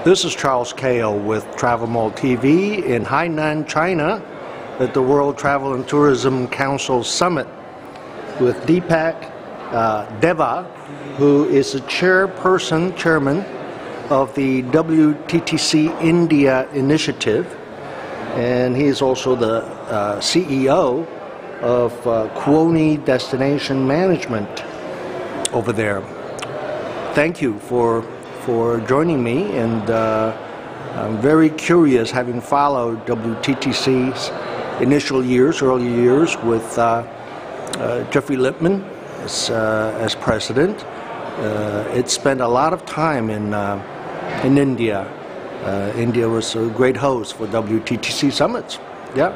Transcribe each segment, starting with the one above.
This is Charles Kao with TravelMole TV in Hainan, China at the World Travel and Tourism Council Summit with Dipak Deva, who is the chairman of the WTTC India Initiative, and he is also the CEO of Kuoni Destination Management over there. Thank you for joining me, and I'm very curious, having followed WTTC's early years with Jeffrey Lippman as president. It spent a lot of time in India. India was a great host for WTTC summits. Yeah,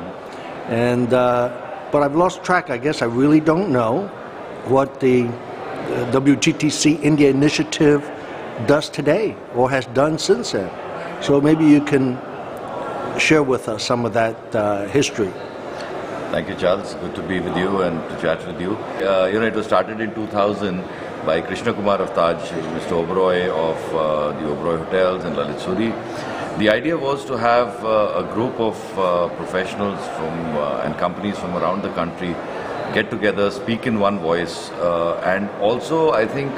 and but I've lost track. I guess I really don't know what the WTTC India Initiative does today or has done since then. So maybe you can share with us some of that history. Thank you, Charles. Good to be with you and to chat with you. It was started in 2000 by Krishna Kumar of Taj, Mr. Oberoi of the Oberoi Hotels and Lalit Suri. The idea was to have a group of professionals and companies from around the country get together, speak in one voice, and also, I think,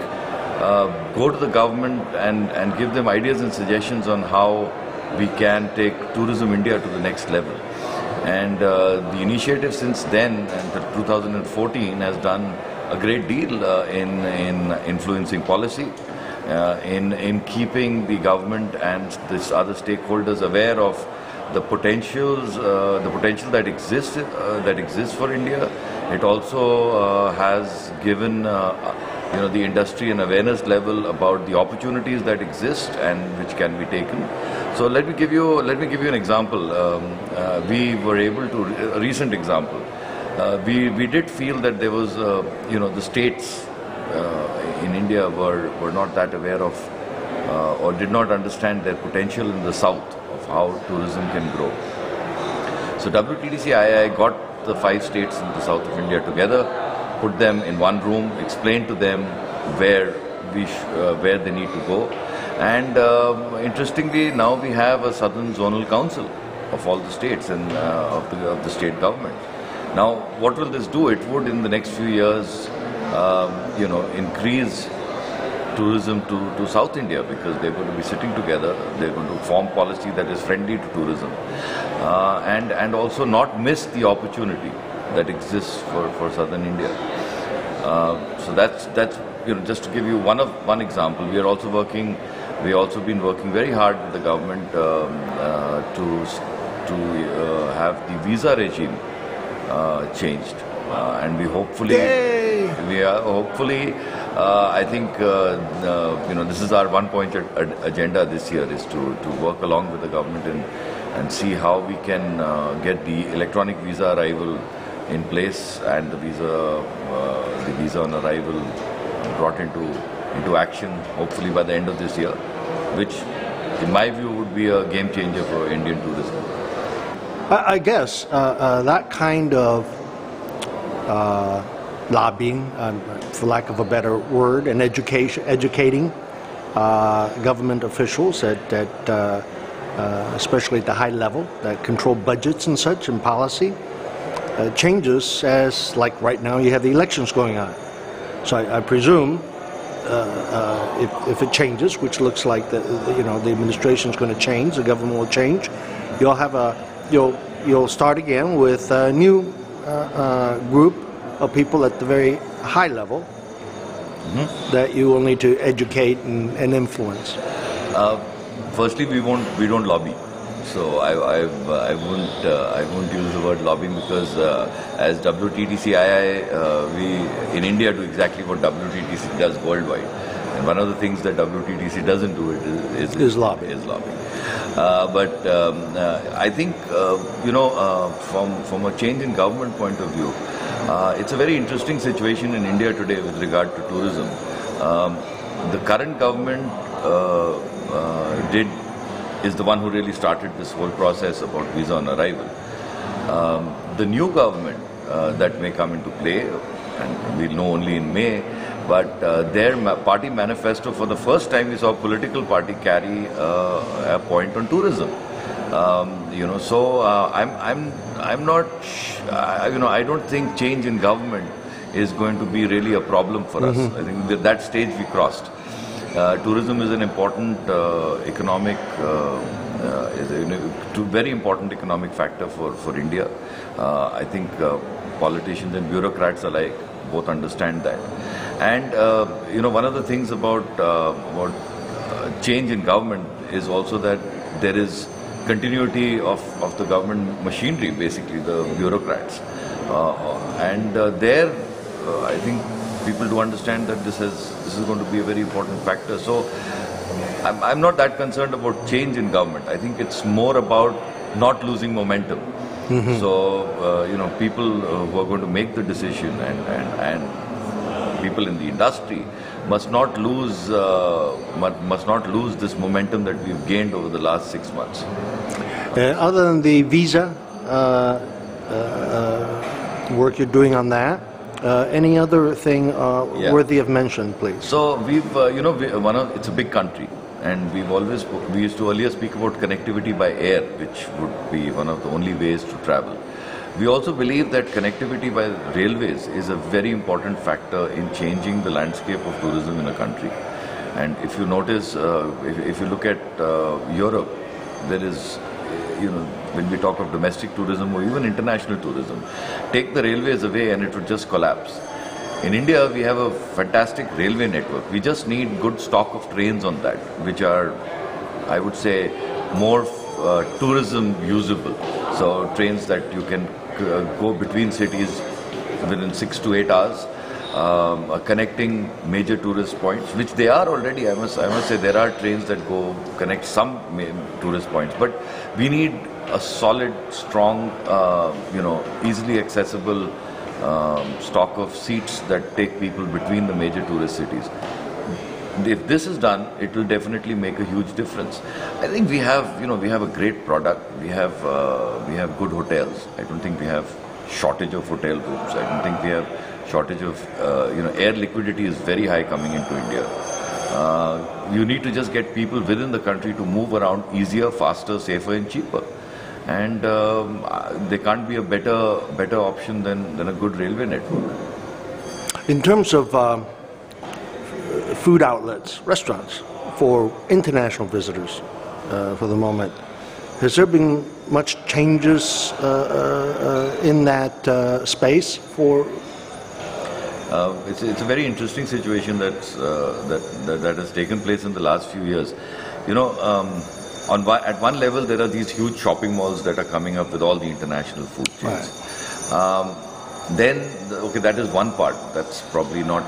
go to the government and give them ideas and suggestions on how we can take Tourism India to the next level. And the initiative since then, until 2014, has done a great deal in influencing policy, in keeping the government and this other stakeholders aware of the potential that exists for India. It also has given the industry an awareness level about the opportunities that exist and which can be taken. So let me give you an example. We were able to a recent example. We did feel that there was the states in India were not that aware of or did not understand their potential in the south of how tourism can grow. So WTTC II got the 5 states in the south of India together, put them in one room, explained to them where they need to go, and interestingly, now we have a Southern Zonal Council of all the states and of the state government. Now, what will this do? It would, in the next few years, increase tourism to South India, because they're going to be sitting together. They're going to form policy that is friendly to tourism, and also not miss the opportunity that exists for Southern India. So that's just to give you one example. We are also working. We also been working very hard with the government to have the visa regime changed, and I think this is our one-point agenda this year, is to work along with the government and see how we can get the electronic visa arrival in place and the visa on arrival brought into action, hopefully by the end of this year, which in my view would be a game changer for Indian tourism. I guess that kind of lobbying, for lack of a better word, and educating government officials at especially at the high level that control budgets and such and policy changes as, like right now, you have the elections going on. So I presume if it changes, which looks like the administration is going to change, the government will change, you'll start again with a new group of people at the very high level that you will need to educate and influence. Firstly, we don't lobby. So I won't use the word lobbying, because as WTTC II, we in India do exactly what WTTC does worldwide, and one of the things that WTTC doesn't do is lobbying. But I think from a change in government point of view, it's a very interesting situation in India today with regard to tourism. The current government is the one who really started this whole process about visa on arrival. The new government that may come into play, and we'll know only in May, But their party manifesto, for the first time, we saw a political party carry a point on tourism. So I'm not, I don't think change in government is going to be really a problem for us. I think that stage we crossed. Tourism is an important very important economic factor for India. I think politicians and bureaucrats alike both understand that. And one of the things about change in government is also that there is continuity of the government machinery, basically the bureaucrats, and I think people do understand that this is going to be a very important factor. So I'm not that concerned about change in government. I think it's more about not losing momentum. So people who are going to make the decision and people in the industry must not lose this momentum that we've gained over the last 6 months. Other than the visa work you're doing on that, any other thing worthy of mention, please? So we've, it's a big country, and we used to earlier speak about connectivity by air, which would be one of the only ways to travel. We also believe that connectivity by railways is a very important factor in changing the landscape of tourism in a country. And if you notice, if you look at Europe, there is, when we talk of domestic tourism or even international tourism, take the railways away and it would just collapse. In India, we have a fantastic railway network. We just need good stock of trains on that, which are, I would say, more tourism usable. So trains that you can go between cities within 6 to 8 hours, connecting major tourist points, which they are already. I must say there are trains that go connect some tourist points, but we need a solid, strong, easily accessible stock of seats that take people between the major tourist cities. If this is done, it will definitely make a huge difference. I think we have a great product. We have good hotels. I don't think we have shortage of hotel rooms. I don't think we have shortage of air liquidity is very high coming into India. You need to just get people within the country to move around easier, faster, safer, and cheaper. And there can't be a better option than a good railway network. In terms of food outlets, restaurants for international visitors for the moment, has there been much changes in that space for? It's a very interesting situation that has taken place in the last few years. At one level, there are these huge shopping malls that are coming up with all the international food chains. Right. Then, that is one part. That's probably not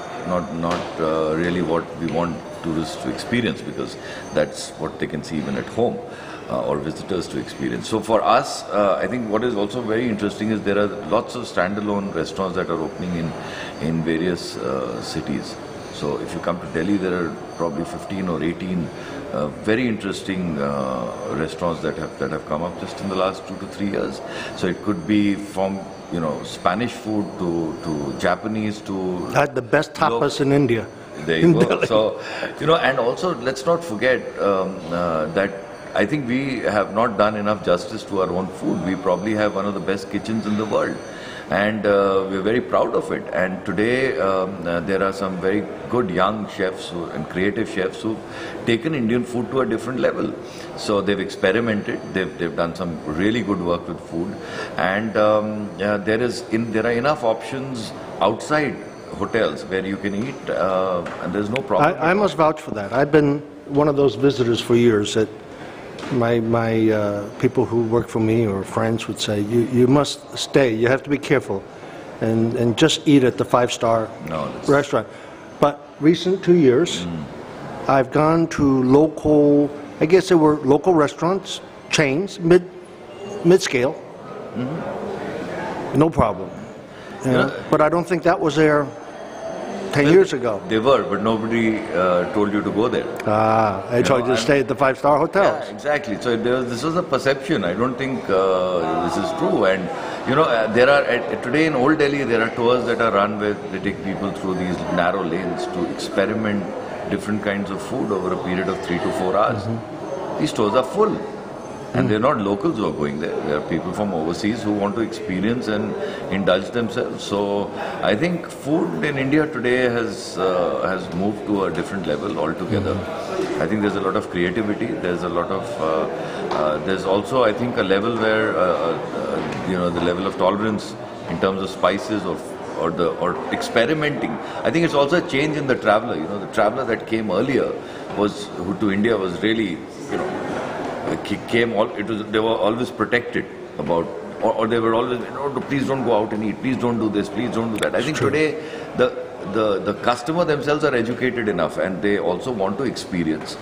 really what we want tourists to experience, because that's what they can see even at home, or visitors to experience. So for us, I think what is also very interesting is there are lots of standalone restaurants that are opening in various cities. So if you come to Delhi, there are probably 15 or 18 very interesting restaurants that have come up just in the last 2 to 3 years. So it could be from Spanish food to Japanese to... Had the best tapas in India. There you go. So, and also let's not forget that I think we have not done enough justice to our own food. We probably have one of the best kitchens in the world. And we're very proud of it. And today there are some very good young chefs and creative chefs who've taken Indian food to a different level. So they've experimented. They've done some really good work with food. And there are enough options outside hotels where you can eat, and there's no problem. I must vouch for that. I've been one of those visitors for years that my people who work for me or friends would say, you must stay, you have to be careful and just eat at the 5-star restaurant. But recent 2 years, I've gone to local, I guess they were local restaurants, chains, mid-scale, no problem. But I don't think that was there 10 years ago. They were, but nobody told you to go there. I told you to stay at the 5-star hotels. Yeah, exactly. So this was a perception. I don't think this is true. And there are today in Old Delhi there are tours that are run where they take people through these narrow lanes to experiment different kinds of food over a period of 3 to 4 hours. These tours are full. And they're not locals who are going there. There are people from overseas who want to experience and indulge themselves. So I think food in India today has moved to a different level altogether. I think there's a lot of creativity. There's a lot of there's also, I think, a level where the level of tolerance in terms of spices or experimenting. I think it's also a change in the traveler. The traveler that came earlier to India was really they were always protected about, or they were always, please don't go out and eat, please don't do this, please don't do that. I think today the customer themselves are educated enough, and they also want to experience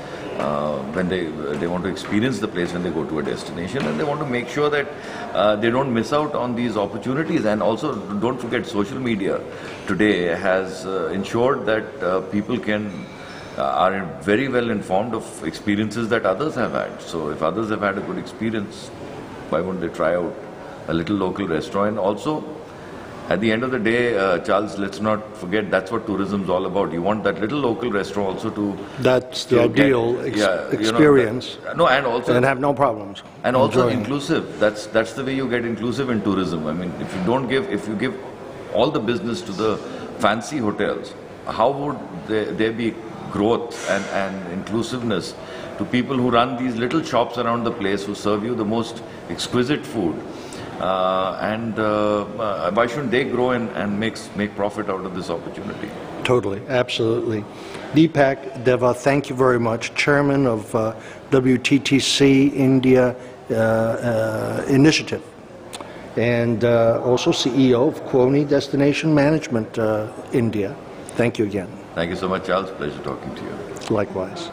when they want to experience the place when they go to a destination, and they want to make sure that they don't miss out on these opportunities. And also, don't forget, social media today has ensured that people are very well informed of experiences that others have had. So if others have had a good experience, why wouldn't they try out a little local restaurant? And also, at the end of the day, Charles, let's not forget, that's what tourism is all about. You want that little local restaurant also to... That's the ideal experience. And have no problems. And also inclusive. That's the way you get inclusive in tourism. I mean, if you give all the business to the fancy hotels, how would there be growth and inclusiveness to people who run these little shops around the place, who serve you the most exquisite food, and why shouldn't they grow and make profit out of this opportunity? Totally, absolutely. Dipak Deva, thank you very much, Chairman of WTTC India Initiative, and also CEO of Kwoni Destination Management India. Thank you again. Thank you so much, Charles. Pleasure talking to you. Likewise.